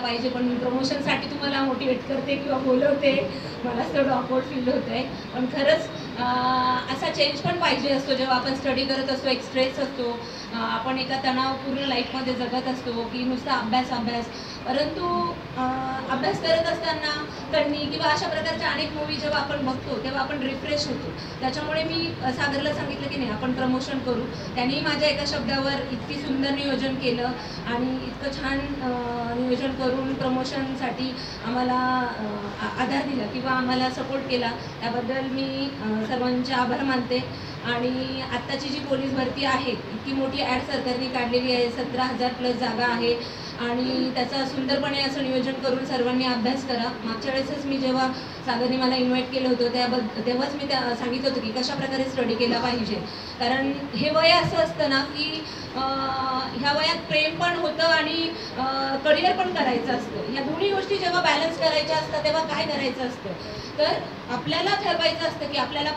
पाहिजे, पण मी प्रमोशनसाठी तुम्हाला मोटिवेट करते किंवा बोलवते, मला थोडं ऑकवर्ड फील होतंय. पण खरंच असा चेंज पण पाहिजे असतो जेव्हा आपण स्टडी करत असतो, एक स्ट्रेस असतो, आपण एका तणावपूर्ण लाईफमध्ये जगत असतो की नुसता अभ्यास अभ्यास. परंतु अभ्यास करत असताना कण्णी किंवा अशा प्रकारच्या अनेक मूवी जेव्हा आपण बघतो तेव्हा आपण रिफ्रेश होतो. त्याच्यामुळे मी सागरला सांगितलं की नाही, आपण प्रमोशन करू. त्यांनी माझ्या एका शब्दावर इतकी सुंदर नियोजन केलं आणि इतकं छान नियोजन करून प्रमोशनसाठी आम्हाला आधार दिला किंवा आम्हाला सपोर्ट केला. त्याबद्दल मी सर्वांचे आभार मानते. आणि आत्ताची जी पोलीस भरती आहे, इतकी मोठी ॲड सरकारने काढलेली आहे, 17,000+ जागा आहे आणि त्याचा सुंदरपणे असं नियोजन करून सर्वांनी अभ्यास करा. मागच्या वेळेसच मी जेव्हा सागरने मला इन्व्हाइट केलं होतं तेव्हाच मी सांगितलं होतं की कशा प्रकारे स्टडी केला पाहिजे. कारण हे वय असं असतं ना की ह्या वयात प्रेम पण होतं आणि करिअर पण करायचं असतं. या दोन्ही गोष्टी जेव्हा बॅलन्स करायच्या असतात तेव्हा काय करायचं असतं, तर आपल्याला ठरवायचं असतं की आपल्याला